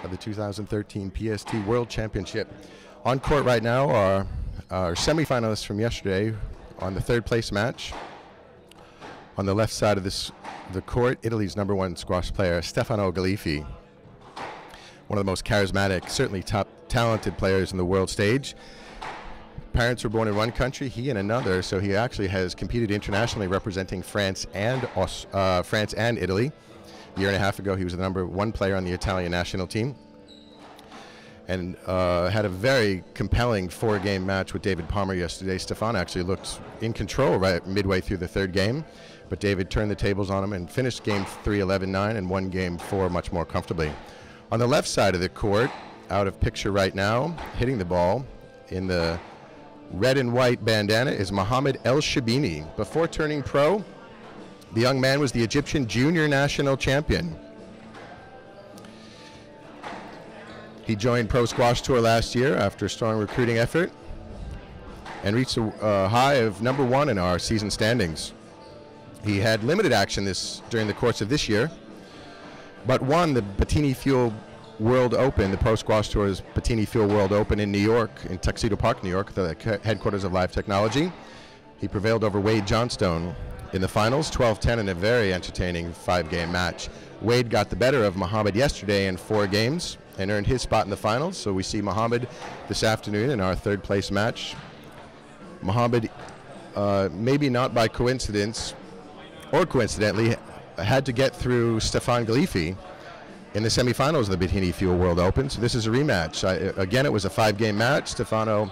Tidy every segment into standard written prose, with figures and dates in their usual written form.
of the 2013 PST World Championship. On court right now are our semifinalists from yesterday on the third place match. On the left side of the court, Italy's #1 squash player, Stefano Galifi. One of the most charismatic, certainly top talented players in the world stage. Parents were born in one country, he in another, so he actually has competed internationally representing France and Italy. A year and a half ago, he was the #1 player on the Italian national team, and had a very compelling 4-game match with David Palmer yesterday. Stefano actually looked in control right midway through the 3rd game, but David turned the tables on him and finished game 3 11-9 and won game 4 much more comfortably. On the left side of the court, out of picture right now, hitting the ball in the red and white bandana is Mohamed Sherbini. Before turning pro, the young man was the Egyptian junior national champion. He joined Pro Squash Tour last year after a strong recruiting effort and reached a high of #1 in our season standings. He had limited action during the course of this year, but won the Bettini Fuel World Open, the Pro Squash Tour's Bettini Fuel World Open in New York, in Tuxedo Park, New York, the headquarters of Live Technology. He prevailed over Wade Johnstone in the finals, 12-10 in a very entertaining 5-game match. Wade got the better of Mohamed yesterday in 4 games and earned his spot in the finals, so we see Mohamed this afternoon in our 3rd place match. Mohamed, maybe not by coincidence or coincidentally, had to get through Stefano Galifi in the semifinals of the Bettini Fuel World Open. So this is a rematch. Again, it was a 5-game match. Stefano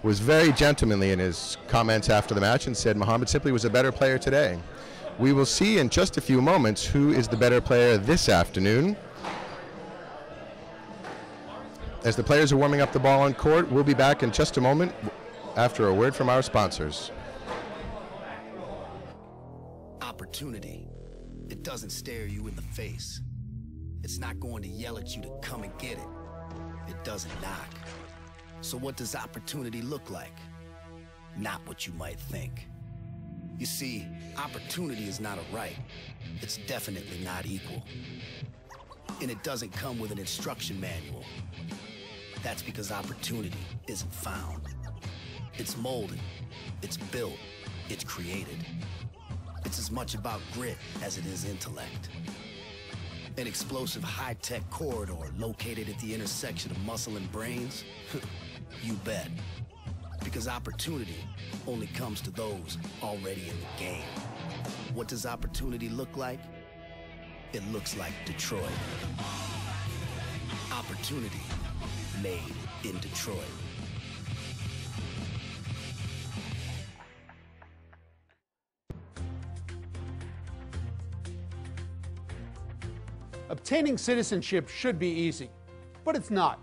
was very gentlemanly in his comments after the match and said Mohamed simply was a better player today. We will see in just a few moments who is the better player this afternoon. As the players are warming up the ball on court, we'll be back in just a moment after a word from our sponsors. Opportunity. It doesn't stare you in the face. It's not going to yell at you to come and get it. It doesn't knock. So what does opportunity look like? Not what you might think. You see, opportunity is not a right. It's definitely not equal. And it doesn't come with an instruction manual. That's because opportunity isn't found. It's molded, it's built, it's created. It's as much about grit as it is intellect. An explosive high-tech corridor located at the intersection of muscle and brains? You bet. Because opportunity only comes to those already in the game. What does opportunity look like? It looks like Detroit. Opportunity made in Detroit. Obtaining citizenship should be easy, but it's not.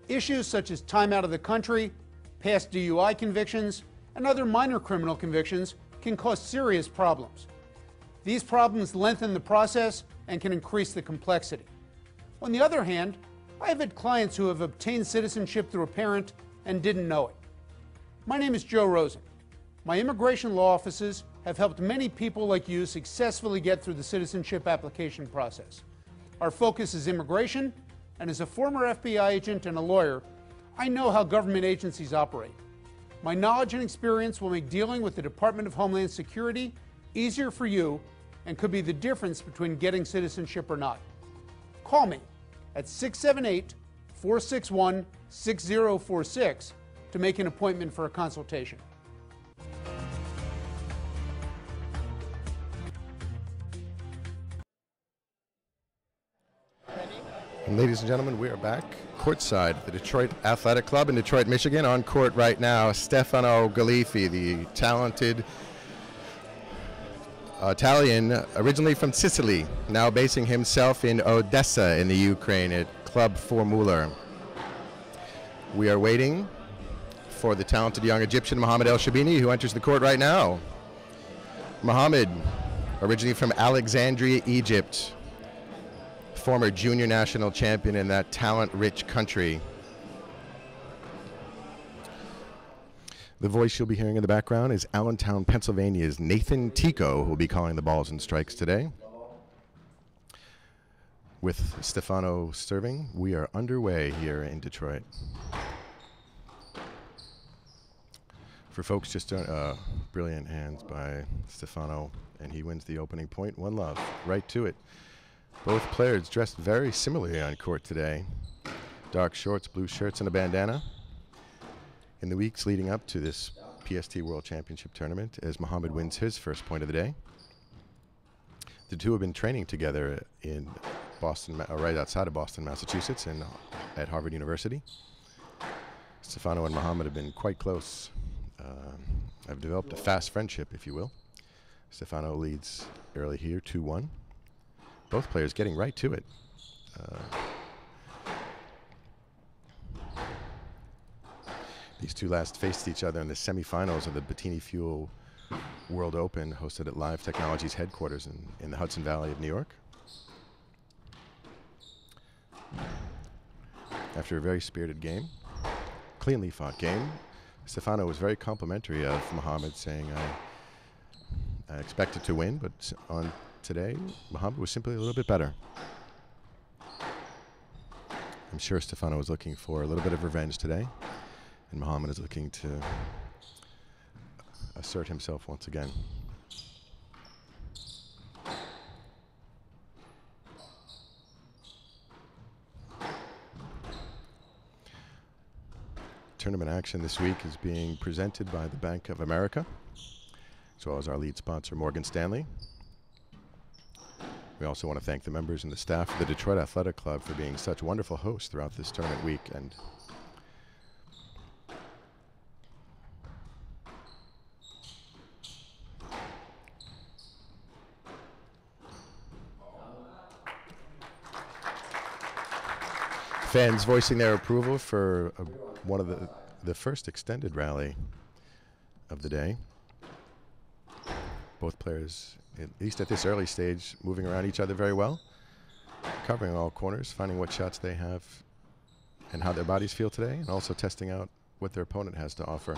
Issues such as time out of the country, past DUI convictions, and other minor criminal convictions can cause serious problems. These problems lengthen the process and can increase the complexity. On the other hand, I have had clients who have obtained citizenship through a parent and didn't know it. My name is Joe Rosen. My immigration law offices have helped many people like you successfully get through the citizenship application process. Our focus is immigration, and as a former FBI agent and a lawyer, I know how government agencies operate. My knowledge and experience will make dealing with the Department of Homeland Security easier for you and could be the difference between getting citizenship or not. Call me at 678-461-6046 to make an appointment for a consultation. And ladies and gentlemen, we are back courtside at the Detroit Athletic Club in Detroit, Michigan. On court right now, Stefano Galifi, the talented Italian, originally from Sicily, now basing himself in Odessa in the Ukraine at Club Formula. We are waiting for the talented young Egyptian Mohamed Sherbini, who enters the court right now. Mohamed, originally from Alexandria, Egypt, former junior national champion in that talent-rich country. The voice you'll be hearing in the background is Allentown, Pennsylvania's Nathan Tico, who will be calling the balls and strikes today. With Stefano serving, we are underway here in Detroit. For folks just brilliant hands by Stefano, and he wins the opening point. 1-love, right to it. Both players dressed very similarly on court today. Dark shorts, blue shirts, and a bandana. In the weeks leading up to this PST World Championship tournament, as Mohamed wins his first point of the day. The two have been training together in Boston, right outside of Boston, Massachusetts, and at Harvard University. Stefano and Mohamed have been quite close. Have developed a fast friendship, if you will. Stefano leads early here, 2-1. Both players getting right to it. These two last faced each other in the semifinals of the Bettini Fuel World Open, hosted at Live Technologies headquarters in the Hudson Valley of New York. After a very spirited game, cleanly fought game, Stefano was very complimentary of Mohamed, saying, I expected to win, but on today, Mohamed was simply a little bit better. I'm sure Stefano was looking for a little bit of revenge today, and Mohamed is looking to assert himself once again. Tournament action this week is being presented by the Bank of America, as well as our lead sponsor, Morgan Stanley. We also want to thank the members and the staff of the Detroit Athletic Club for being such wonderful hosts throughout this tournament weekend. Fans voicing their approval for one of the first extended rally of the day. Both players, at least at this early stage, moving around each other very well, covering all corners, finding what shots they have and how their bodies feel today, and also testing out what their opponent has to offer.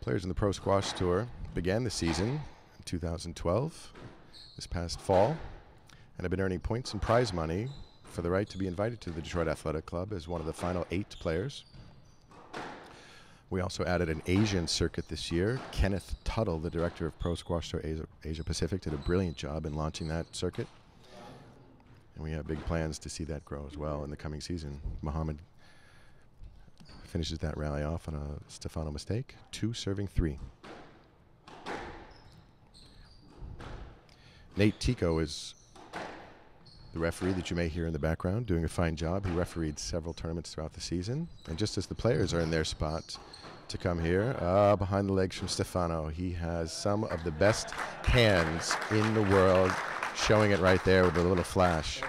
Players in the Pro Squash Tour began the season in 2012. This past fall, and have been earning points and prize money for the right to be invited to the Detroit Athletic Club as one of the final 8 players. We also added an Asian circuit this year. Kenneth Tuttle, the director of Pro Squash Tour Asia Pacific, did a brilliant job in launching that circuit. And we have big plans to see that grow as well in the coming season. Mohamed finishes that rally off on a Stefano mistake, 2 serving 3. Nate Tico is the referee that you may hear in the background, doing a fine job. He refereed several tournaments throughout the season. And just as the players are in their spot to come here, behind the legs from Stefano, he has some of the best hands in the world, showing it right there with a little flash.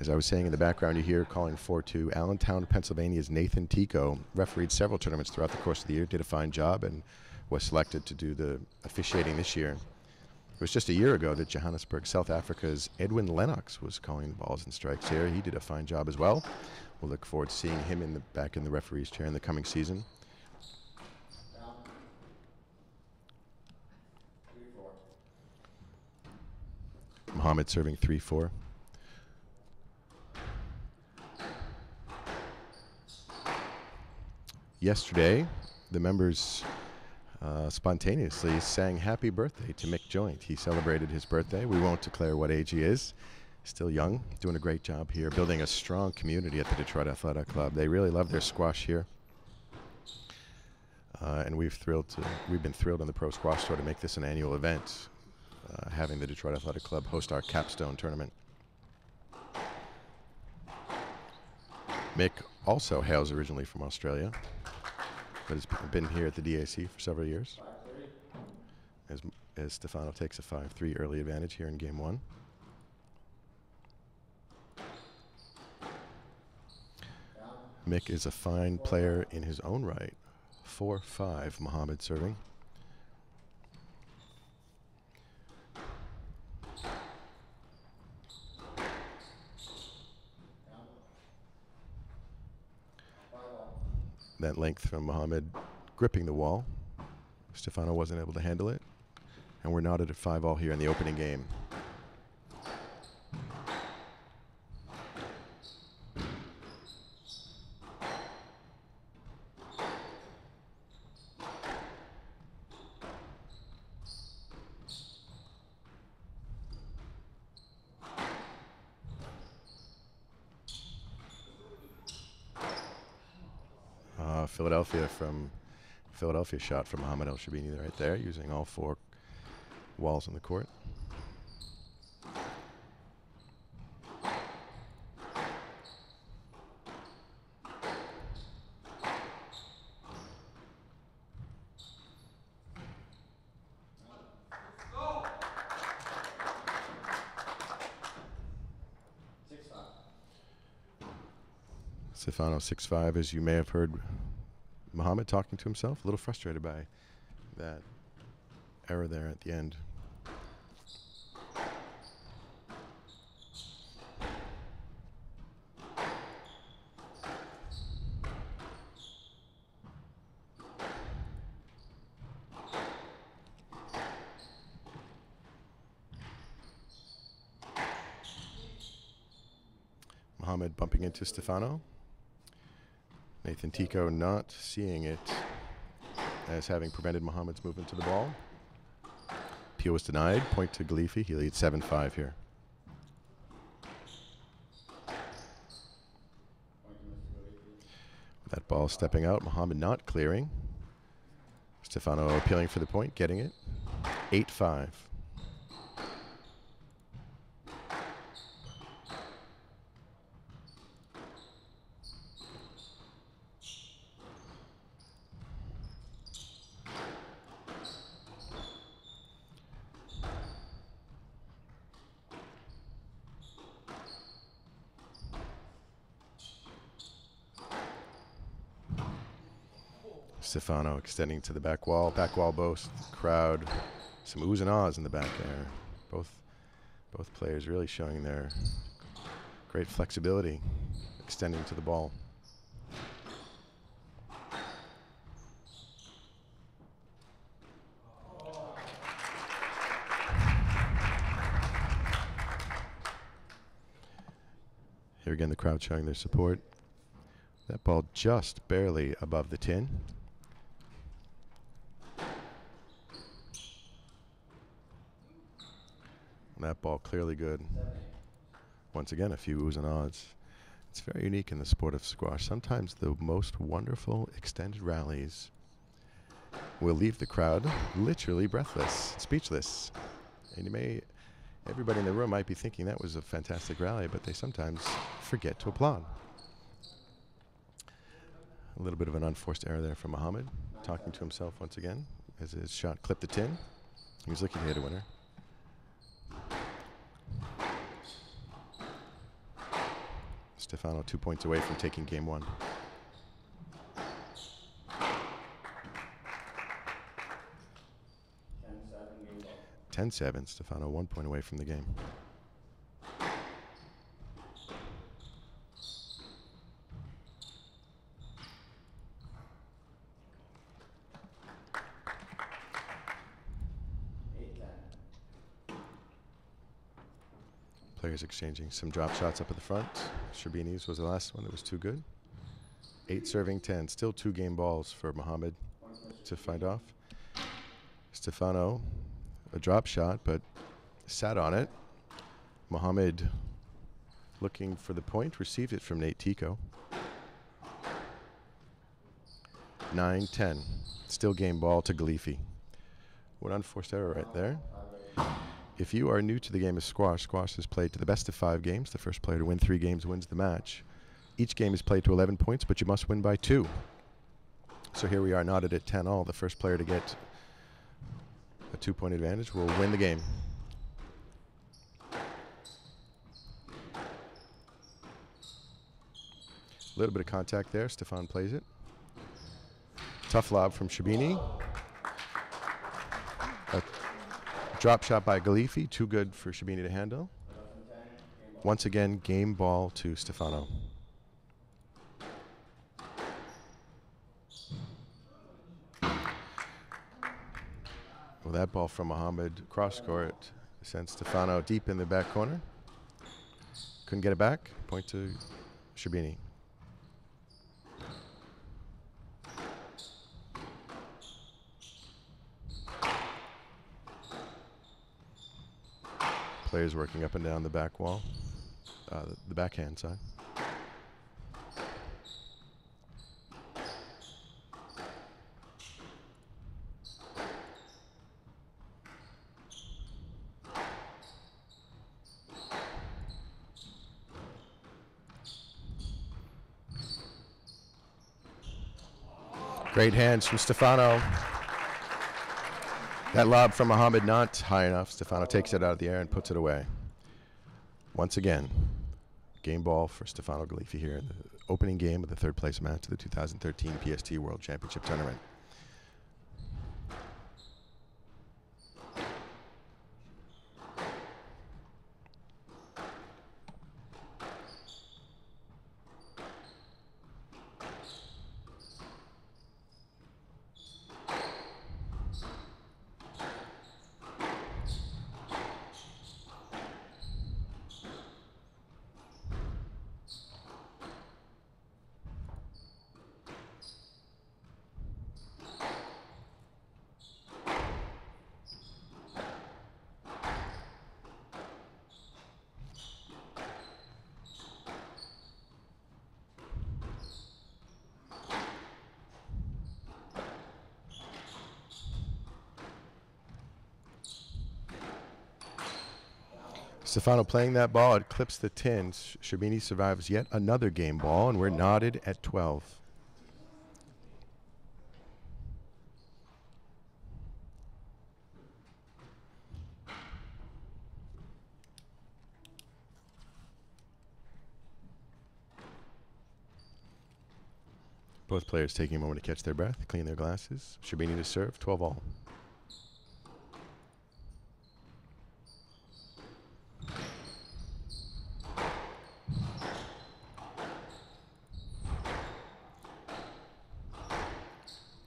As I was saying in the background, you hear calling 4-2. Allentown, Pennsylvania's Nathan Tico refereed several tournaments throughout the course of the year, did a fine job, and was selected to do the officiating this year. It was just a year ago that Johannesburg, South Africa's Edwin Lennox was calling the balls and strikes here. He did a fine job as well. We'll look forward to seeing him back in the referee's chair in the coming season. Mohamed serving 3-4. Yesterday, the members spontaneously sang happy birthday to Mick Joint. He celebrated his birthday. We won't declare what age he is. Still young, doing a great job here, building a strong community at the Detroit Athletic Club. They really love their squash here. And we've been thrilled on the Pro Squash Tour to make this an annual event, having the Detroit Athletic Club host our capstone tournament. Mick also hails originally from Australia, but has been here at the DAC for several years. As Stefano takes a 5-3 early advantage here in game 1. Mick is a fine player in his own right. 4-5, Mohamed serving. That length from Mohamed gripping the wall. Stefano wasn't able to handle it. And we're knotted at 5-all here in the opening game. Philadelphia shot from Mohamed Sherbini right there, using all 4 walls on the court. Stefano 6'5", as you may have heard Mohamed talking to himself, a little frustrated by that error there at the end. Mohamed bumping into Stefano. Nathan Tico not seeing it as having prevented Mohamed's movement to the ball. Peel was denied. Point to Galifi. He leads 7-5 here. That ball stepping out. Mohamed not clearing. Stefano appealing for the point, getting it. 8-5. Stefano extending to the back wall boast, crowd, some oohs and ahs in the back there. Both players really showing their great flexibility, extending to the ball. Here again, the crowd showing their support. That ball just barely above the tin. That ball clearly good. Once again, a few oohs and ahs. It's very unique in the sport of squash. Sometimes the most wonderful extended rallies will leave the crowd literally breathless, speechless. And everybody in the room might be thinking that was a fantastic rally, but they sometimes forget to applaud. A little bit of an unforced error there from Mohamed, talking to himself once again as his shot clipped the tin. He was looking to hit a winner. Stefano 2 points away from taking game 1. 10-7, Stefano 1 point away from the game. Players exchanging some drop shots up at the front. Sherbini's was the last one that was too good. 8 serving 10. Still 2 game balls for Mohamed to find off. Stefano, a drop shot, but sat on it. Mohamed looking for the point, received it from Nate Tico. 9-10. Still game ball to Galifi. One unforced error right there. If you are new to the game of squash, squash is played to the best of 5 games. The first player to win 3 games wins the match. Each game is played to 11 points, but you must win by 2. So here we are knotted at 10-all. The first player to get a 2-point advantage will win the game. A little bit of contact there. Stefan plays it. Tough lob from Sherbini. Drop shot by Galifi, too good for Sherbini to handle. Once again, game ball to Stefano. A that ball from Mohamed cross court sent Stefano deep in the back corner. Couldn't get it back. Point to Sherbini. Players working up and down the back wall, the backhand side. Great hands from Stefano. That lob from Mohamed not high enough. Stefano takes it out of the air and puts it away. Once again, game ball for Stefano Galifi here in the opening game of the third place match of the 2013 PST World Championship Tournament. Stefano playing that ball, it clips the tins. Sherbini survives yet another game ball, and we're knotted at 12. Both players taking a moment to catch their breath, clean their glasses. Sherbini to serve, 12 all.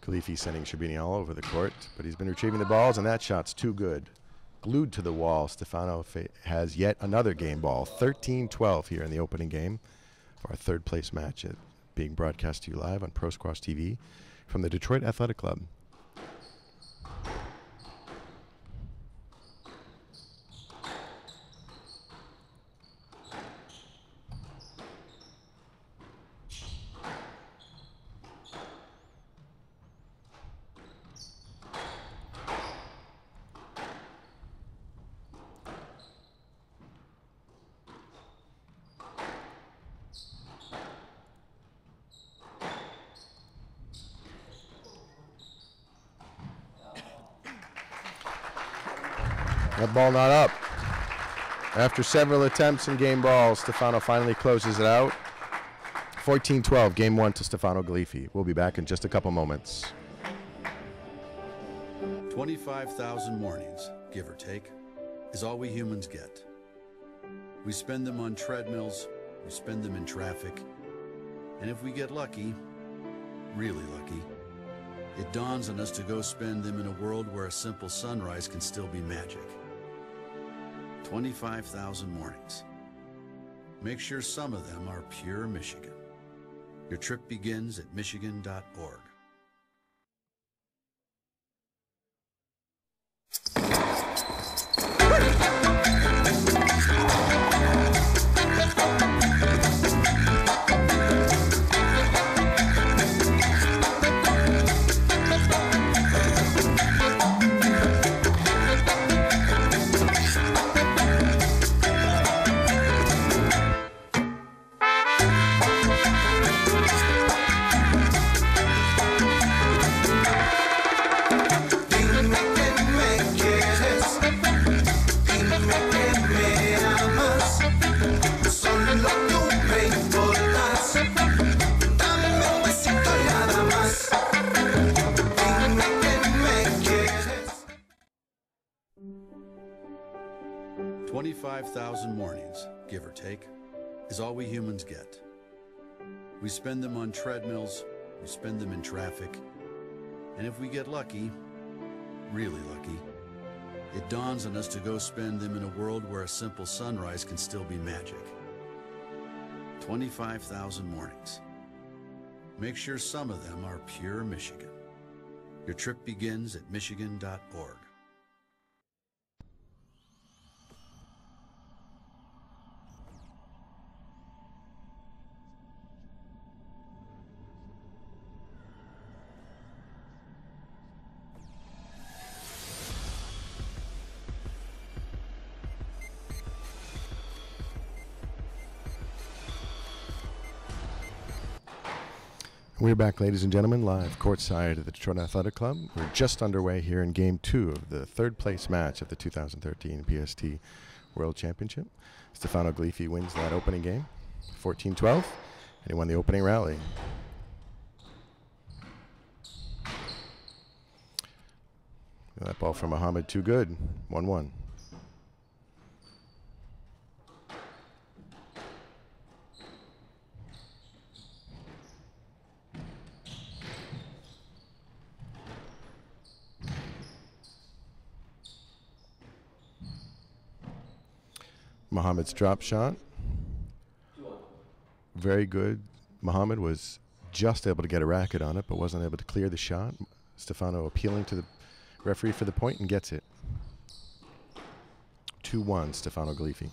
Galifi sending Sherbini all over the court, but he's been retrieving the balls, and that shot's too good. Glued to the wall, Stefano has yet another game ball. 13-12 here in the opening game for our third place match, being broadcast to you live on Pro Squash TV from the Detroit Athletic Club. That ball not up. After several attempts in game balls, Stefano finally closes it out. 14-12, game one to Stefano Galifi. We'll be back in just a couple moments. 25,000 mornings, give or take, is all we humans get. We spend them on treadmills, we spend them in traffic, and if we get lucky, really lucky, it dawns on us to go spend them in a world where a simple sunrise can still be magic. 25,000 mornings. Make sure some of them are pure Michigan. Your trip begins at michigan.org. Mornings, give or take, is all we humans get. We spend them on treadmills, we spend them in traffic, and if we get lucky, really lucky, It dawns on us to go spend them in a world where a simple sunrise can still be magic. 25,000 mornings. Make sure some of them are pure Michigan. Your trip begins at michigan.org. We're back, ladies and gentlemen, live courtside at the Detroit Athletic Club. We're just underway here in Game 2 of the third place match of the 2013 PST World Championship. Stefano Galifi wins that opening game, 14-12, and he won the opening rally. That ball from Mohamed, too good, 1-1. Mohamed's drop shot. Very good. Mohamed was just able to get a racket on it, but wasn't able to clear the shot. Stefano appealing to the referee for the point and gets it. 2-1, Stefano Galifi.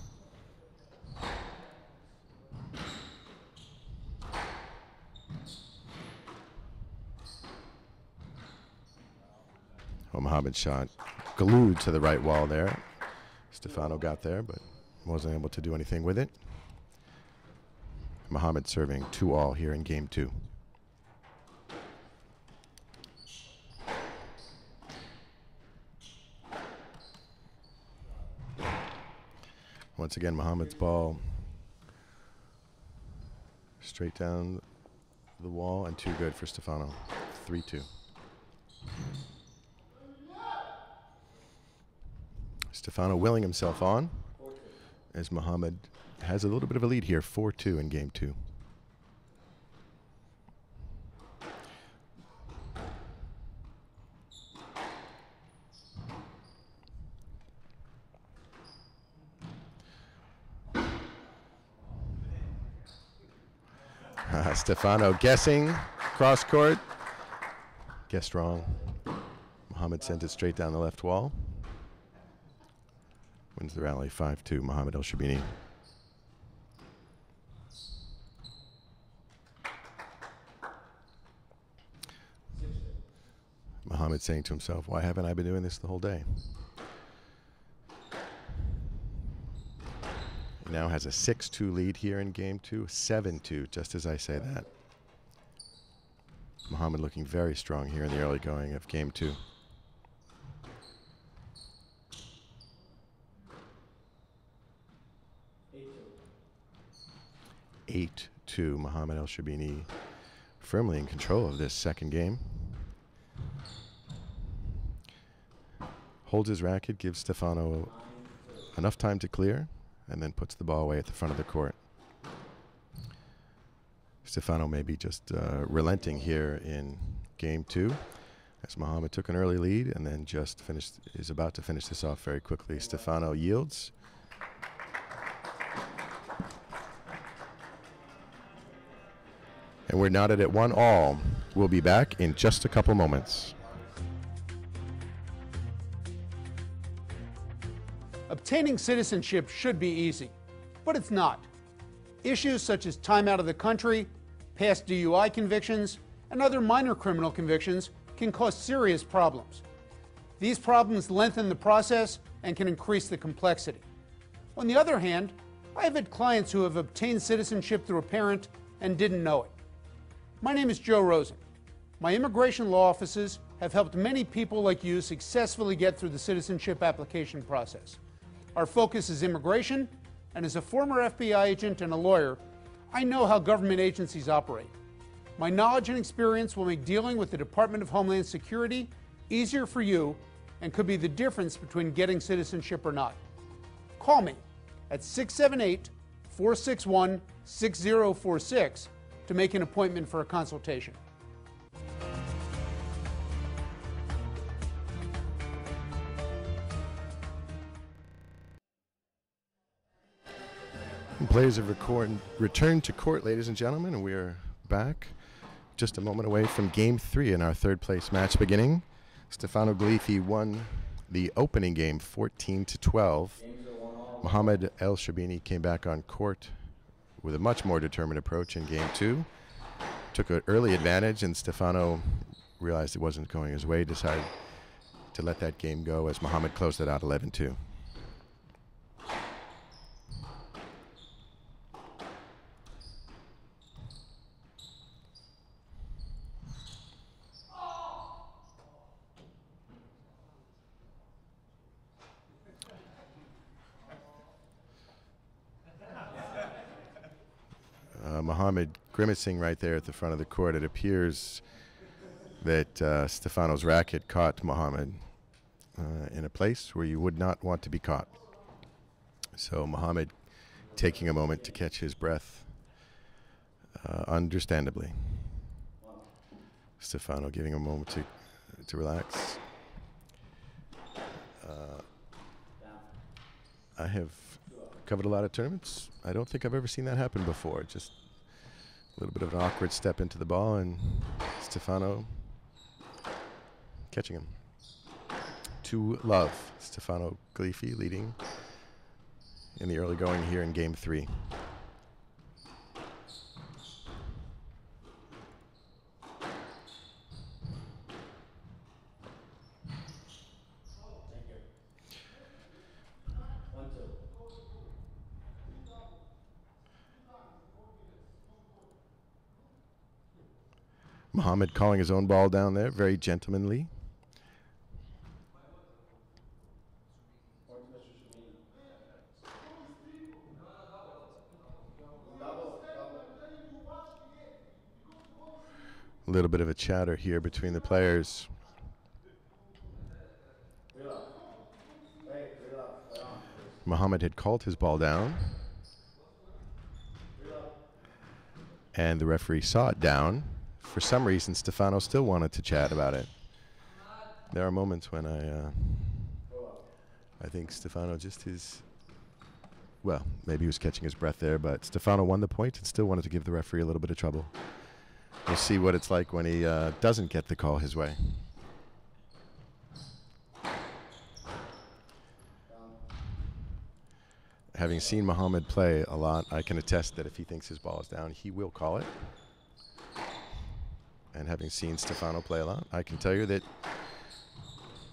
Oh, Mohamed's shot glued to the right wall there. Stefano got there, but wasn't able to do anything with it. Mohamed serving 2-all here in Game 2. Once again, Mohamed's ball straight down the wall and too good for Stefano. 3-2. Stefano willing himself on, as Mohamed has a little bit of a lead here, 4-2 in Game 2. Stefano guessing, cross court, guessed wrong. Mohamed sent it straight down the left wall. Wins the rally 5-2, Mohamed Sherbini. Mohamed saying to himself, why haven't I been doing this the whole day? He now has a 6-2 lead here in Game 2, 7-2, just as I say that. Mohamed looking very strong here in the early going of Game 2. 8-2, Mohamed Sherbini firmly in control of this second game. Holds his racket, gives Stefano enough time to clear, and then puts the ball away at the front of the court. Stefano may be just relenting here in Game 2, as Mohamed took an early lead and then just is about to finish this off very quickly. Stefano yields. And we're knotted at 1-all. We'll be back in just a couple moments. Obtaining citizenship should be easy, but it's not. Issues such as time out of the country, past DUI convictions, and other minor criminal convictions can cause serious problems. These problems lengthen the process and can increase the complexity. On the other hand, I have had clients who have obtained citizenship through a parent and didn't know it. My name is Joe Rosen. My immigration law offices have helped many people like you successfully get through the citizenship application process. Our focus is immigration, and as a former FBI agent and a lawyer, I know how government agencies operate. My knowledge and experience will make dealing with the Department of Homeland Security easier for you and could be the difference between getting citizenship or not. Call me at 678-461-6046 to make an appointment for a consultation. Players have returned to court, ladies and gentlemen, and we are back just a moment away from Game 3 in our third place match beginning. Stefano Galifi won the opening game 14-12. Mohamed El Sherbini came back on court with a much more determined approach in Game 2. Took an early advantage, and Stefano realized it wasn't going his way, decided to let that game go as Mohamed closed it out 11-2. Mohamed grimacing right there at the front of the court. It appears that Stefano's racket caught Mohamed in a place where you would not want to be caught. So Mohamed taking a moment to catch his breath, understandably. Stefano giving a moment to relax. I have covered a lot of tournaments. I don't think I've ever seen that happen before. Just a little bit of an awkward step into the ball, and Stefano catching him. 2-love. Stefano Galifi leading in the early going here in Game 3. Mohamed calling his own ball down there, very gentlemanly. A little bit of a chatter here between the players. Mohamed had called his ball down, and the referee saw it down. For some reason, Stefano still wanted to chat about it. There are moments when I think Stefano just well, maybe he was catching his breath there, but Stefano won the point and still wanted to give the referee a little bit of trouble. We'll see what it's like when he doesn't get the call his way. Having seen Mohamed play a lot, I can attest that if he thinks his ball is down, he will call it. And having seen Stefano play a lot, I can tell you that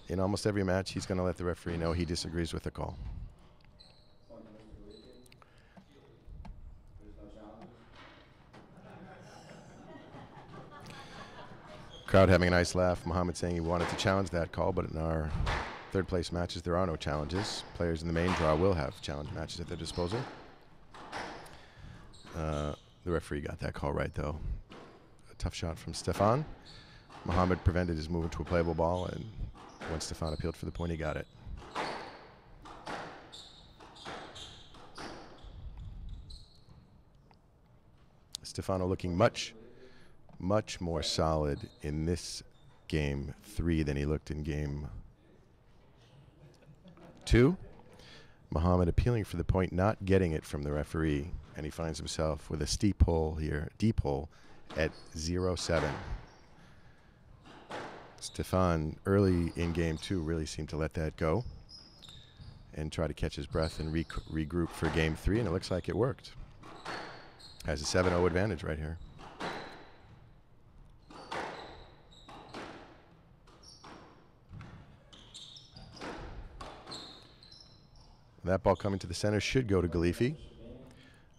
in almost every match, he's going to let the referee know he disagrees with the call. Crowd having a nice laugh. Mohamed saying he wanted to challenge that call, but in our third place matches, there are no challenges. Players in the main draw will have challenge matches at their disposal. The referee got that call right, though. Tough shot from Stefan. Mohamed prevented his move into a playable ball, and when Stefan appealed for the point, he got it. Stefano looking much more solid in this Game 3 than he looked in Game 2. Mohamed appealing for the point, not getting it from the referee, and he finds himself with a steep hole here, deep hole, at 0-7. Stefan, early in Game 2, really seemed to let that go and try to catch his breath and regroup for Game 3, and it looks like it worked. Has a 7-0 advantage right here. That ball coming to the center should go to Galifi.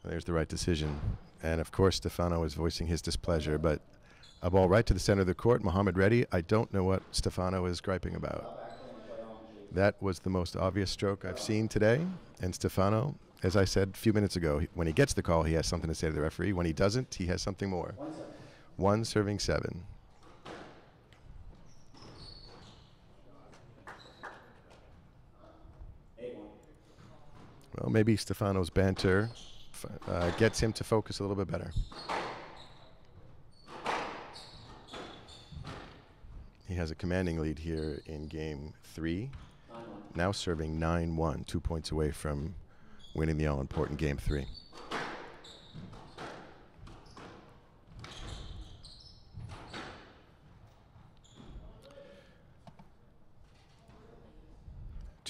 There's the right decision. And of course, Stefano is voicing his displeasure, but a ball right to the center of the court. Mohamed ready. I don't know what Stefano is griping about. That was the most obvious stroke I've seen today. And Stefano, as I said a few minutes ago, when he gets the call, he has something to say to the referee. When he doesn't, he has something more. 1 serving 7. Well, maybe Stefano's banter gets him to focus a little bit better. He has a commanding lead here in Game 3. Now serving 9-1, 2 points away from winning the all-important Game 3.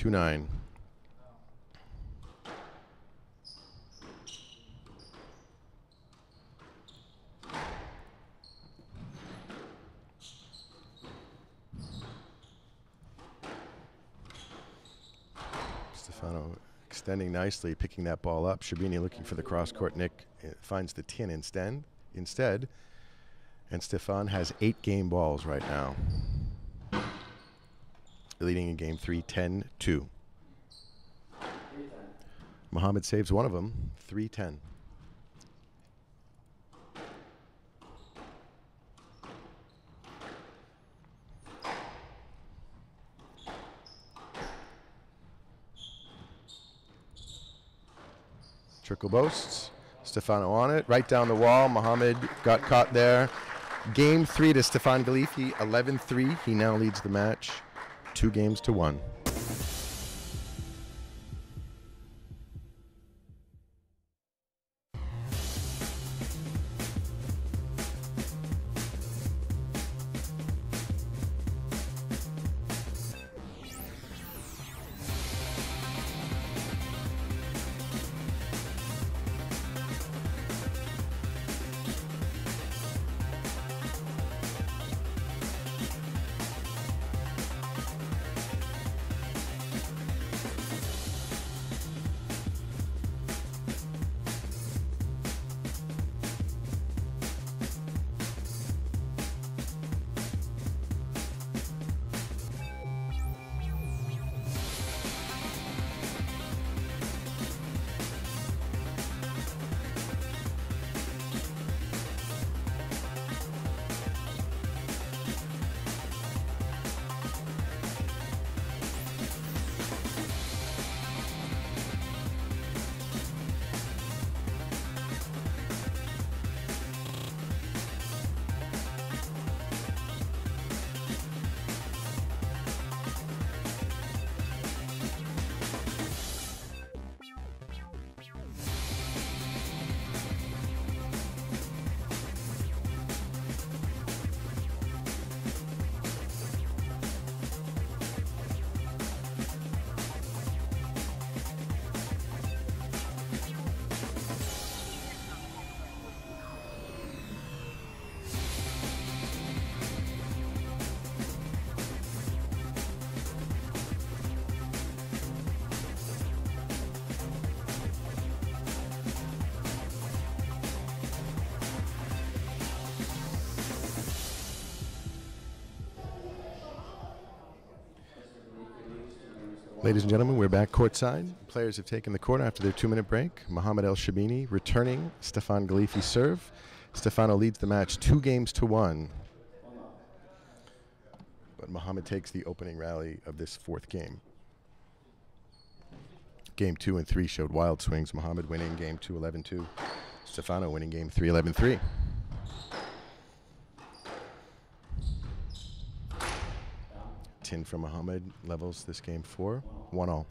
2-9. Stefano extending nicely, picking that ball up. Sherbini looking for the cross-court nick. Finds the tin instead. And Stefan has 8 game balls right now. Leading in game 3, 10-2. Mohamed saves one of them, 3-10. Trickle boasts. Stefano on it, right down the wall. Mohamed got caught there. Game 3 to Stefan Galifi, 11-3. He now leads the match 2-1. Ladies and gentlemen, we're back courtside. Players have taken the court after their 2-minute break. Mohamed El Sherbini returning Stefan Galifi's serve. Stefano leads the match 2-1. But Mohamed takes the opening rally of this 4th game. Game 2 and 3 showed wild swings. Mohamed winning game 2, 11-2. Stefano winning game 3, 11-3. Tin from Mohamed levels this game 4, 1-all.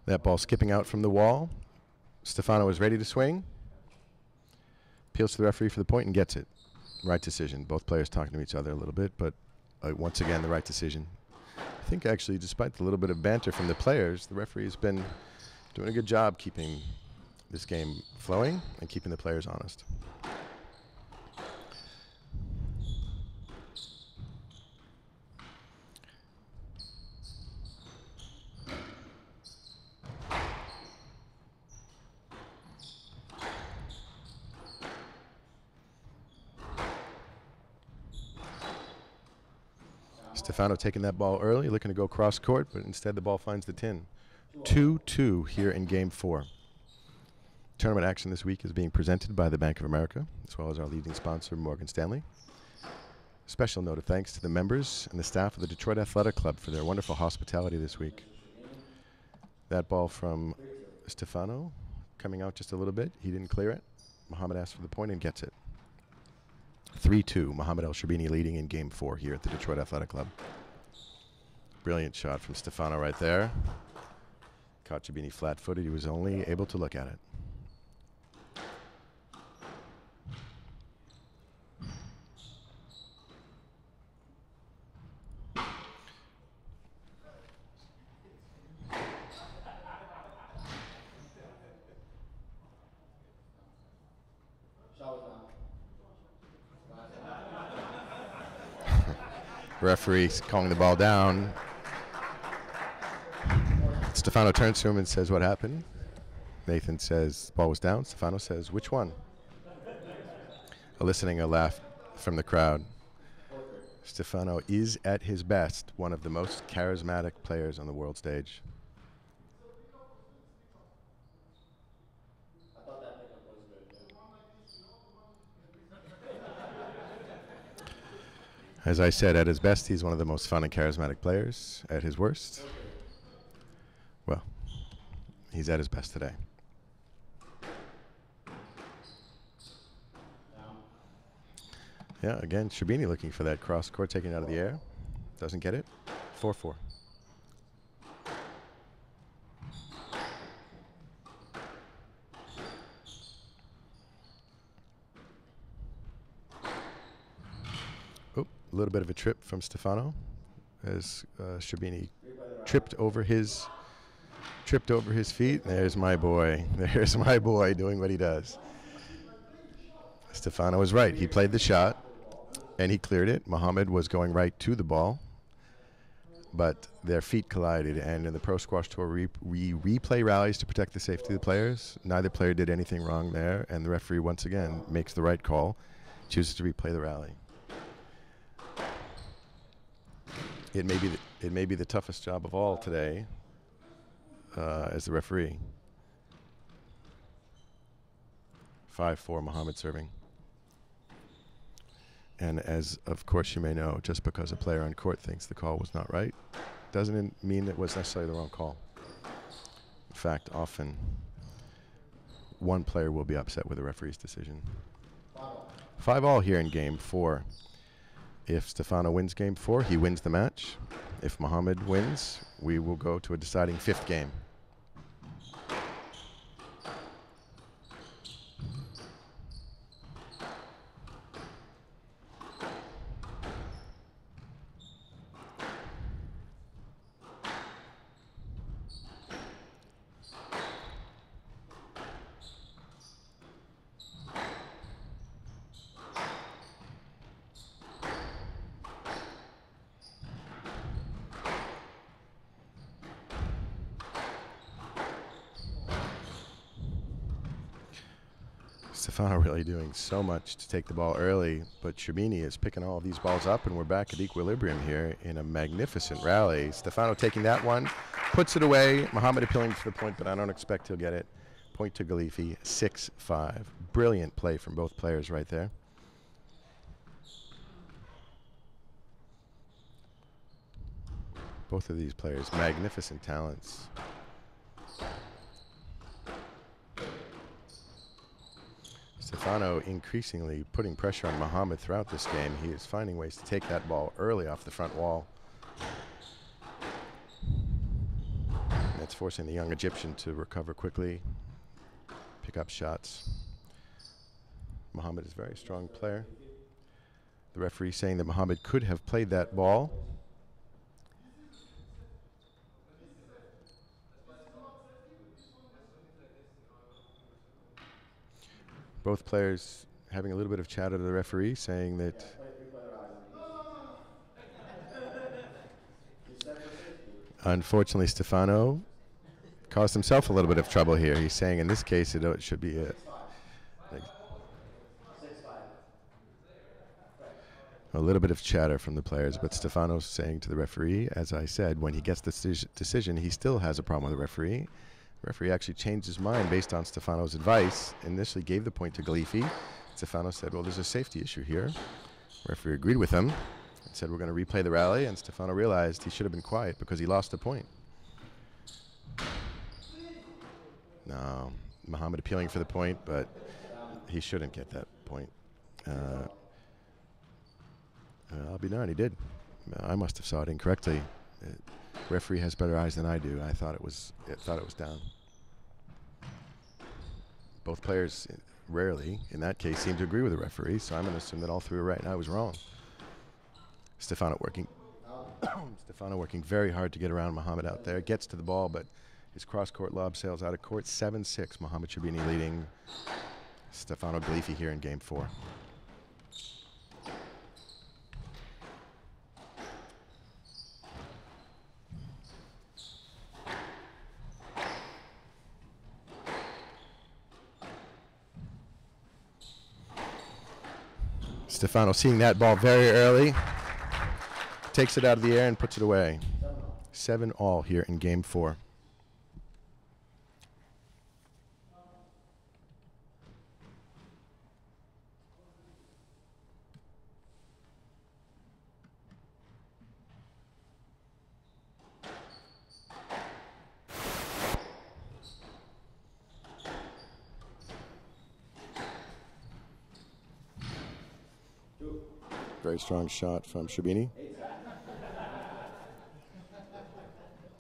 That ball skipping out from the wall. Stefano is ready to swing. Appeals to the referee for the point and gets it. Right decision. Both players talking to each other a little bit, but once again, the right decision. I think actually, despite the little bit of banter from the players, the referee has been doing a good job keeping this game flowing and keeping the players honest. Stefano taking that ball early, looking to go cross court, but instead the ball finds the tin. 2-2 here in game 4. Tournament action this week is being presented by the Bank of America, as well as our leading sponsor, Morgan Stanley. Special note of thanks to the members and the staff of the Detroit Athletic Club for their wonderful hospitality this week. That ball from Stefano coming out just a little bit. He didn't clear it. Mohamed asks for the point and gets it. 3-2, Mohamed El Sherbini leading in Game 4 here at the Detroit Athletic Club. Brilliant shot from Stefano right there. Caught Sherbini flat-footed. He was only able to look at it. Referee calling the ball down. Stefano turns to him and says, "What happened?" Nathan says, "Ball was down." Stefano says, "Which one?" Eliciting a laugh from the crowd. Stefano is at his best one of the most charismatic players on the world stage. As I said, at his best, he's one of the most fun and charismatic players. At his worst, well, he's at his best today. Yeah, again, Sherbini looking for that cross court, taking it out of the air. Doesn't get it. 4-4. A little bit of a trip from Stefano as Sherbini tripped over his feet. There's my boy. There's my boy doing what he does. Stefano was right. He played the shot and he cleared it. Mohamed was going right to the ball, but their feet collided. And in the Pro Squash Tour, we replay rallies to protect the safety of the players. Neither player did anything wrong there, and the referee once again makes the right call, chooses to replay the rally. It may be the toughest job of all today as the referee. 5-4, Mohamed serving. And as, of course, you may know, just because a player on court thinks the call was not right, doesn't mean it was necessarily the wrong call. In fact, often one player will be upset with the referee's decision. 5-all here in Game 4. If Stefano wins Game 4, he wins the match. If Mohamed wins, we will go to a deciding 5th game. Stefano really doing so much to take the ball early, but Sherbini is picking all of these balls up, and we're back at equilibrium here in a magnificent rally. Stefano taking that one, puts it away. Mohamed appealing for the point, but I don't expect he'll get it. Point to Galifi, 6-5. Brilliant play from both players right there. Both of these players, magnificent talents. Stefano increasingly putting pressure on Mohamed throughout this game. He is finding ways to take that ball early off the front wall. That's forcing the young Egyptian to recover quickly, pick up shots. Mohamed is a very strong player. The referee saying that Mohamed could have played that ball. Both players having a little bit of chatter to the referee, saying that unfortunately Stefano caused himself a little bit of trouble here. He's saying in this case it should be a little bit of chatter from the players, but Stefano's saying to the referee, as I said, when he gets the decision, he still has a problem with the referee. The referee actually changed his mind based on Stefano's advice. Initially gave the point to Galifi. Stefano said, well, there's a safety issue here. Referee agreed with him and said, we're going to replay the rally, and Stefano realized he should have been quiet because he lost a point. No, Mohamed appealing for the point, but he shouldn't get that point. I'll be darned, he did. I must have saw it incorrectly. Referee has better eyes than I do. I thought it was down. Both players rarely, in that case, seem to agree with the referee, so I'm going to assume that all three were right and I was wrong. Stefano working very hard to get around Mohamed out there. Gets to the ball, but his cross-court lob sails out of court. 7-6, Mohamed Sherbini leading Stefano Galifi here in Game 4. Stefano seeing that ball very early, takes it out of the air and puts it away. 7-all here in Game 4. Very strong shot from Sherbini.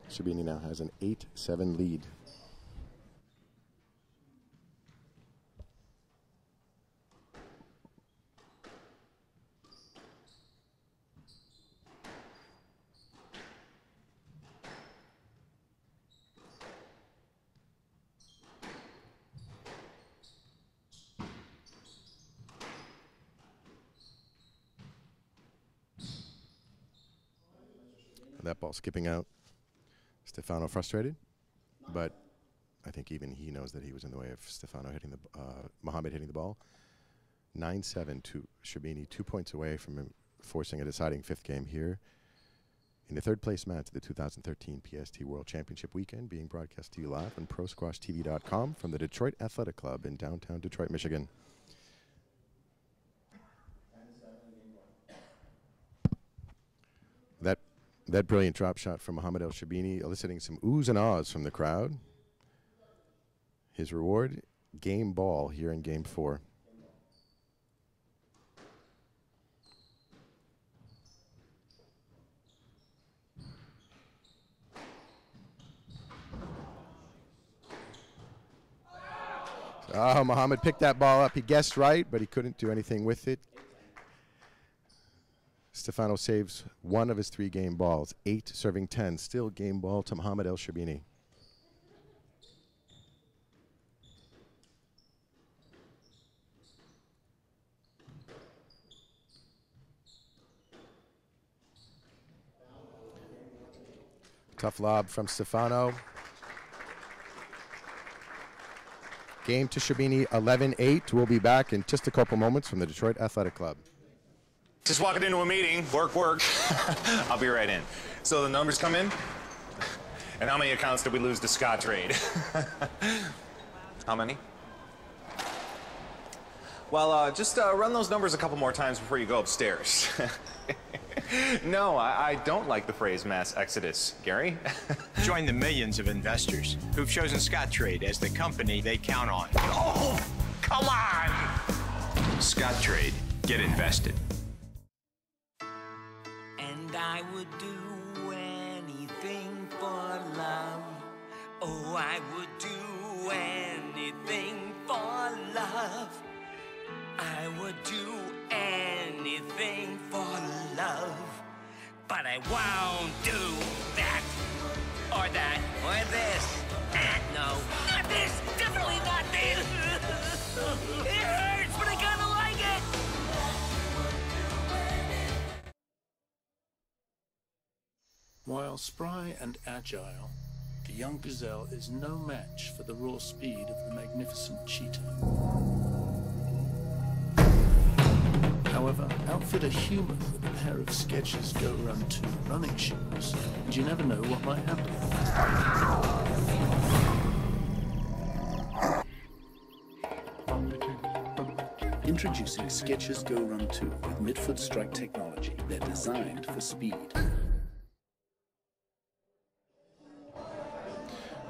Sherbini now has an 8-7 lead. That ball skipping out. Stefano frustrated, but I think even he knows that he was in the way of Stefano hitting the Mohamed hitting the ball. 9-7 to Sherbini, 2 points away from forcing a deciding fifth game here in the third place match of the 2013 PST World Championship weekend, being broadcast to you live on ProSquashTV.com from the Detroit Athletic Club in downtown Detroit, Michigan. That brilliant drop shot from Mohamed El Sherbini eliciting some oohs and ahs from the crowd. His reward, game ball here in Game 4. Oh, Mohamed picked that ball up. He guessed right, but he couldn't do anything with it. Stefano saves one of his 3 game balls. 8 serving 10. Still game ball to Mohamed El Sherbini. Tough lob from Stefano. Game to Sherbini, 11-8. We'll be back in just a couple moments from the Detroit Athletic Club. Just walking into a meeting, work. I'll be right in. So the numbers come in? And how many accounts did we lose to Scottrade? How many? Well, just run those numbers a couple more times before you go upstairs. No, I don't like the phrase mass exodus, Gary. Join the millions of investors who've chosen Scottrade as the company they count on. Oh, come on! Scottrade. Get invested. And I would do anything for love. Oh, I would do anything for love. I would do anything for love. But I won't do that, or that, or this. No, not this, definitely not this. It hurts, but I kinda like it. While spry and agile, the young gazelle is no match for the raw speed of the magnificent cheetah. However, outfit a human with a pair of Skechers Go Run 2 running shoes, and you never know what might happen. Introducing Skechers Go Run 2 with midfoot strike technology. They're designed for speed.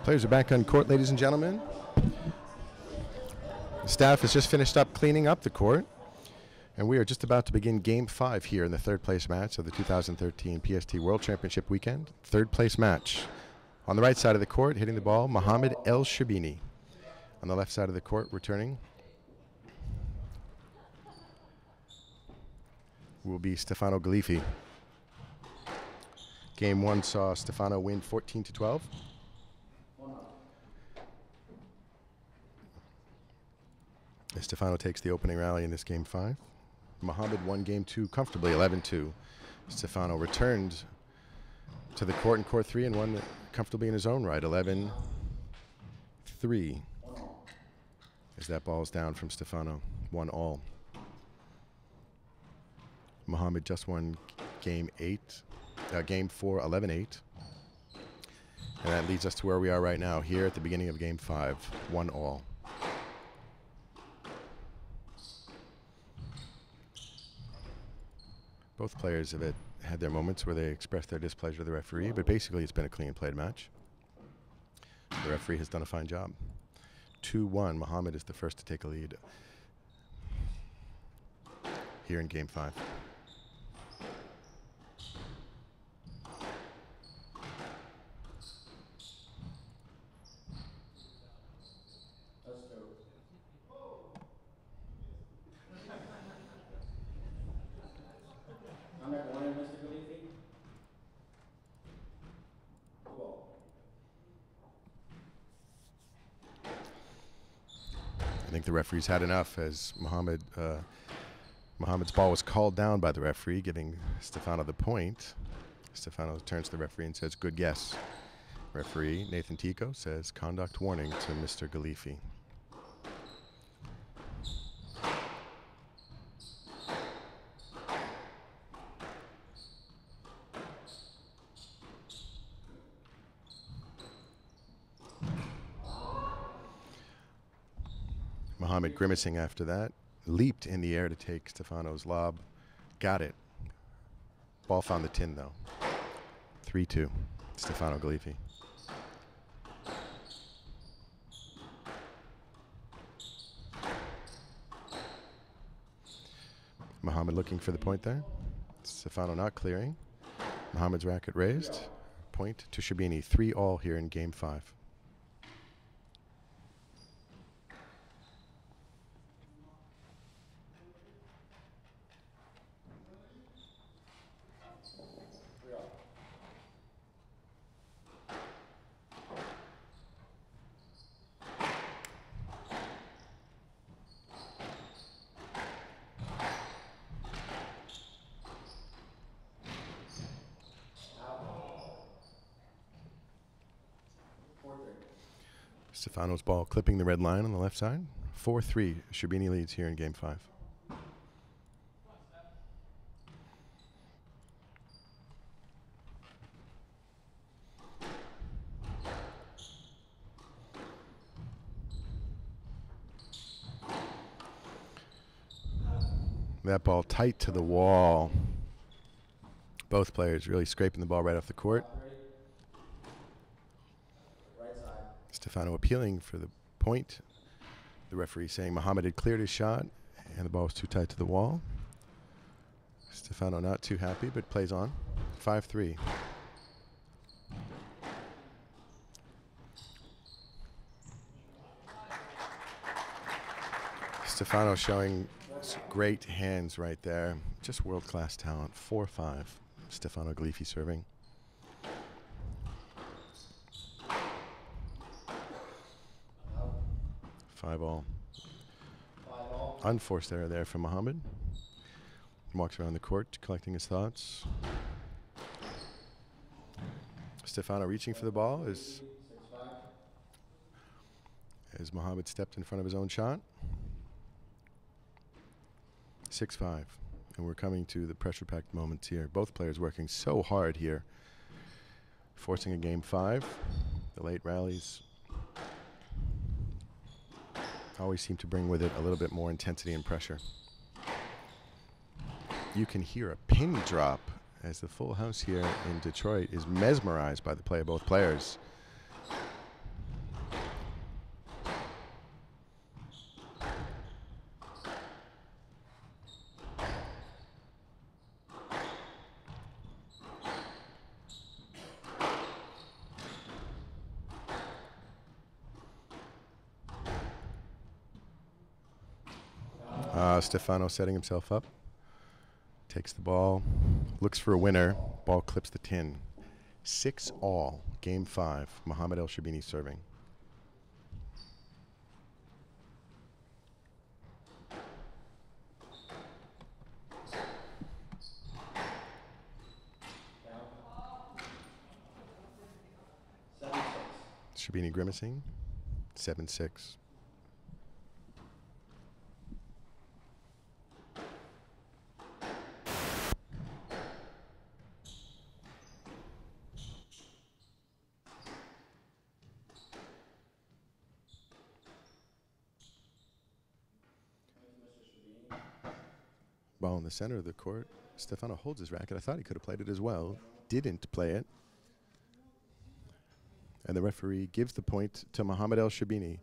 Players are back on court, ladies and gentlemen. The staff has just finished up cleaning up the court, and we are just about to begin Game 5 here in the third place match of the 2013 PST World Championship weekend. Third place match. On the right side of the court, hitting the ball, Mohamed El Sherbini. On the left side of the court, returning, will be Stefano Galifi. Game 1 saw Stefano win 14-12. Stefano takes the opening rally in this Game 5. Mohamed won Game 2 comfortably, 11-2. Stefano returned to the court in Court 3 and won comfortably in his own right, 11-3. As that ball is down from Stefano, 1-all. Mohamed just won Game 4, 11-8. And that leads us to where we are right now, here at the beginning of Game 5, 1-all. Both players have had their moments where they expressed their displeasure to the referee, but basically it's been a clean played match. The referee has done a fine job. 2-1, Mohamed is the first to take a lead here in Game 5. I think the referee's had enough, as Mohamed's ball was called down by the referee, giving Stefano the point. Stefano turns to the referee and says, "Good guess." Referee Nathan Tico says, "Conduct warning" to Mr. Galifi. Mohamed grimacing after that, leaped in the air to take Stefano's lob. Got it. Ball found the tin, though. 3-2, Stefano Galifi. Mohamed looking for the point there. Stefano not clearing. Mohamed's racket raised. Point to Sherbini. 3-all here in Game 5. Stefano's ball clipping the red line on the left side. 4-3, Sherbini leads here in Game 5. That ball tight to the wall. Both players really scraping the ball right off the court. Stefano appealing for the point. The referee saying Mohamed had cleared his shot and the ball was too tight to the wall. Stefano not too happy, but plays on. 5-3. Stefano showing great hands right there. Just world-class talent. 4-5. Stefano Galifi serving. Five-all. Unforced error there from Mohamed. Walks around the court, collecting his thoughts. Stefano reaching for the ball as Mohamed stepped in front of his own shot. 6-5. And we're coming to the pressure-packed moments here. Both players working so hard here, forcing a Game 5. The late rallies always seem to bring with it a little bit more intensity and pressure. You can hear a pin drop as the full house here in Detroit is mesmerized by the play of both players. Stefano setting himself up. Takes the ball, looks for a winner. Ball clips the tin. 6-all, game 5. Mohamed El Sherbini serving. Sherbini grimacing. 7-6. Ball in the center of the court. Stefano holds his racket. I thought he could have played it as well. Didn't play it. And the referee gives the point to Mohamed El Sherbini.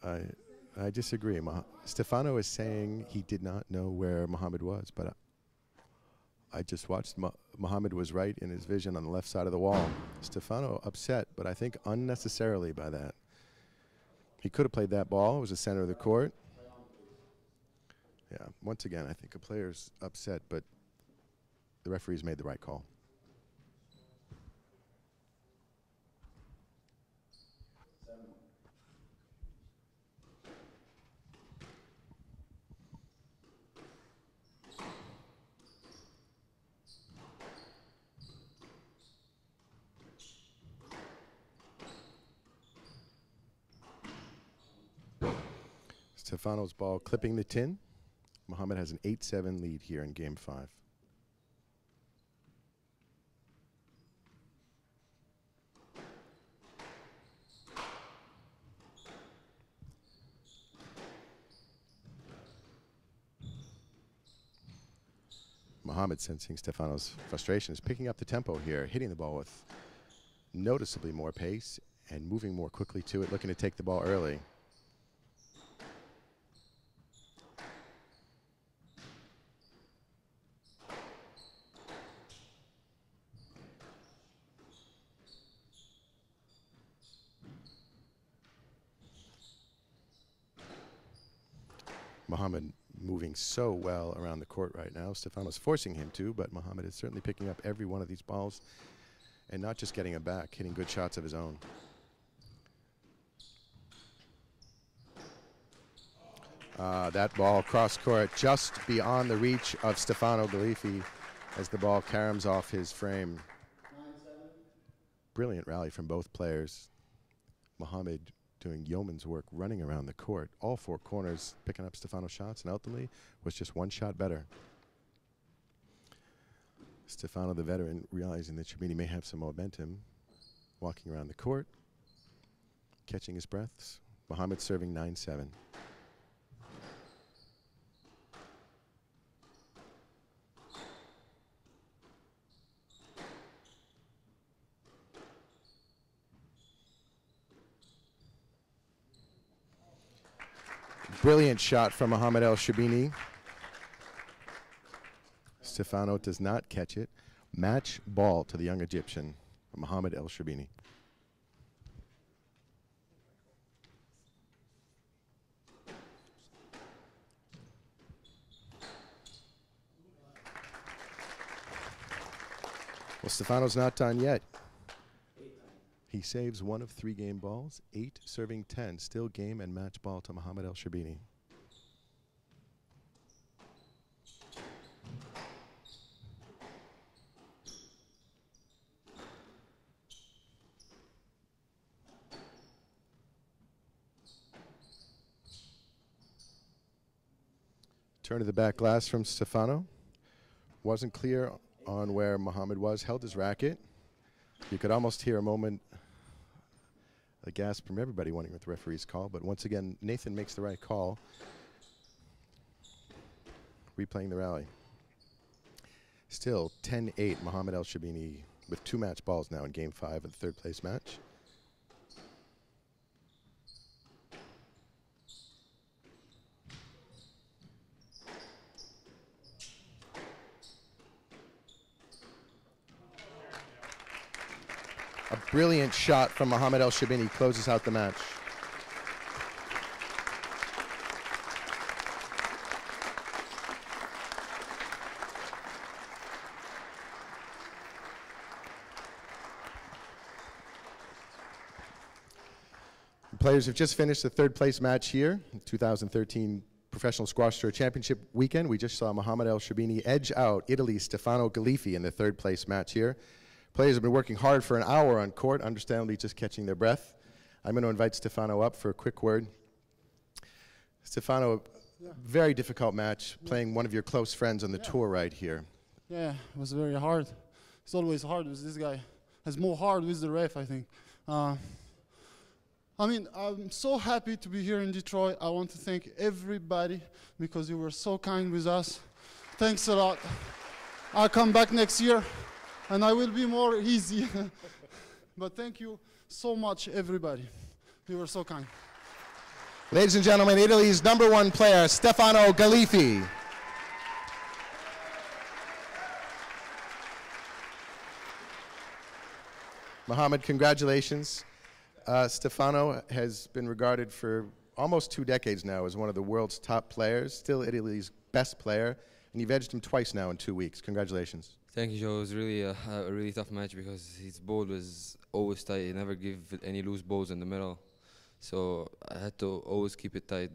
I disagree. Stefano is saying he did not know where Mohamed was, but I just watched. Mohamed was right in his vision on the left side of the wall. Stefano upset, but I think unnecessarily by that. He could have played that ball. It was the center of the court. Yeah, once again, I think a player's upset, but the referee's made the right call. Stefano's ball clipping the tin. Mohamed has an 8-7 lead here in game 5. Mohamed, sensing Stefano's frustration, is picking up the tempo here, hitting the ball with noticeably more pace and moving more quickly to it, looking to take the ball early. Mohamed moving so well around the court right now. Stefano's forcing him to, but Mohamed is certainly picking up every one of these balls and not just getting them back, hitting good shots of his own. That ball cross court just beyond the reach of Stefano Galifi as the ball caroms off his frame. Brilliant rally from both players. Mohamed doing yeoman's work running around the court, all 4 corners, picking up Stefano's shots, and ultimately was just 1 shot better. Stefano, the veteran, realizing that Sherbini may have some momentum, walking around the court, catching his breaths. Mohamed serving 9-7. Brilliant shot from Mohamed El Sherbini. Stefano does not catch it. Match ball to the young Egyptian, Mohamed El Sherbini. Well, Stefano's not done yet. He saves 1 of 3 game balls, 8 serving 10. Still game and match ball to Mohamed El Sherbini. Turn to the back glass from Stefano. Wasn't clear on where Mohamed was, held his racket. You could almost hear a gasp from everybody wondering what the referee's call, but once again, Nathan makes the right call. Replaying the rally. Still 10-8, Mohamed El Sherbini with 2 match balls now in Game 5 of the third place match. A brilliant shot from Mohamed El Sherbini closes out the match. Players have just finished the third place match here, 2013 Professional Squash Tour Championship weekend. We just saw Mohamed El Sherbini edge out Italy's Stefano Galifi in the third place match here. Players have been working hard for an hour on court, understandably just catching their breath. I'm going to invite Stefano up for a quick word. Stefano, very difficult match, playing one of your close friends on the tour right here. Yeah, it was very hard. It's always hard with this guy. It's more hard with the ref, I think. I mean, I'm so happy to be here in Detroit. I want to thank everybody because you were so kind with us. Thanks a lot. I'll come back next year and I will be more easy. But thank you so much, everybody. You were so kind. Ladies and gentlemen, Italy's #1 player, Stefano Galifi. Mohamed, congratulations. Stefano has been regarded for almost 2 decades now as one of the world's top players, still Italy's best player, and you've edged him twice now in 2 weeks. Congratulations. Thank you, Joe. It was really a really tough match because his ball was always tight. He never gave any loose balls in the middle. So I had to always keep it tight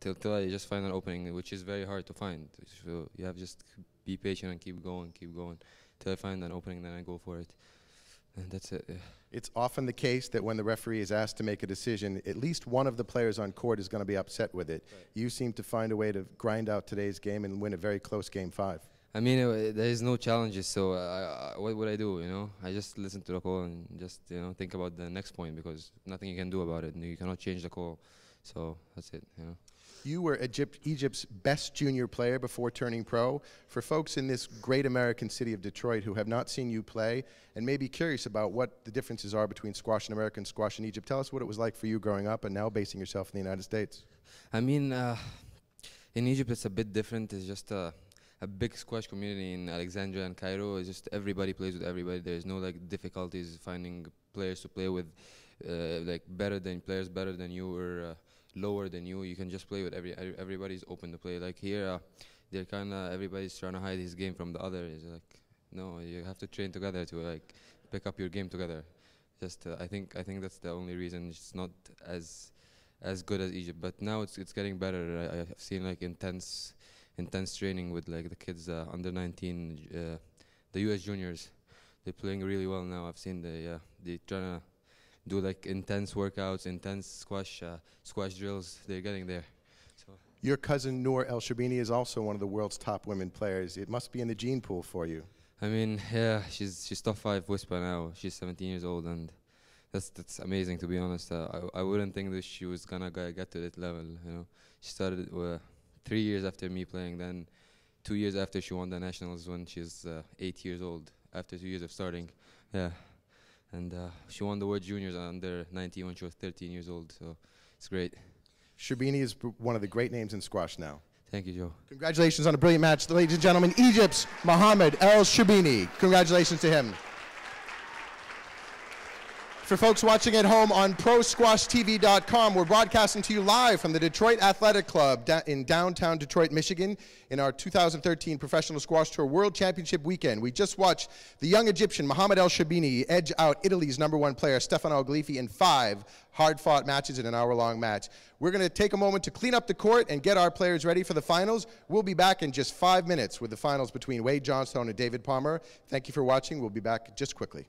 till I just find an opening, which is very hard to find. So you have to just be patient and keep going, till I find an opening, then I go for it. And that's it, yeah. It's often the case that when the referee is asked to make a decision, at least one of the players on court is going to be upset with it. Right. You seem to find a way to grind out today's game and win a very close Game 5. I mean, there is no challenges, so what would I do, you know? I just listen to the call and just, you know, think about the next point because nothing you can do about it. You cannot change the call, so that's it, you know? You were Egypt's best junior player before turning pro. For folks in this great American city of Detroit who have not seen you play and may be curious about what the differences are between squash in America and squash in Egypt, tell us what it was like for you growing up and now basing yourself in the United States. I mean, in Egypt it's a bit different. It's just a big squash community in Alexandria and Cairo. It's just everybody plays with everybody. There's no like difficulties finding players to play with, like players better than you or lower than you. You can just play with everybody's open to play. Like here, they're kind of everybody's trying to hide his game from the other. It's like no, you have to train together to like pick up your game together. Just I think that's the only reason it's not as good as Egypt. But now it's getting better. I've seen like intense training with like the kids under 19, the U.S. juniors. They're playing really well now. I've seen they trying to do like intense workouts, intense squash drills. They're getting there. So. Your cousin Noor El Sherbini is also one of the world's top women players. It must be in the gene pool for you. I mean, yeah, she's top 5 whisper now. She's 17 years old, and that's amazing to be honest. I wouldn't think that she was gonna get to that level. You know, she started 3 years after me playing. Then 2 years after she won the nationals when she's 8 years old. After 2 years of starting, yeah. And she won the World Juniors under 19 when she was 13 years old, so it's great. Sherbini is one of the great names in squash now. Thank you, Joe. Congratulations on a brilliant match. Ladies and gentlemen, Egypt's Mohamed El Sherbini. Congratulations to him. For folks watching at home on ProSquashTV.com, we're broadcasting to you live from the Detroit Athletic Club in downtown Detroit, Michigan, in our 2013 Professional Squash Tour World Championship weekend. We just watched the young Egyptian Mohamed El Sherbini edge out Italy's #1 player Stefano Galifi in 5 hard-fought matches in an hour-long match. We're going to take a moment to clean up the court and get our players ready for the finals. We'll be back in just 5 minutes with the finals between Wade Johnstone and David Palmer. Thank you for watching. We'll be back just quickly.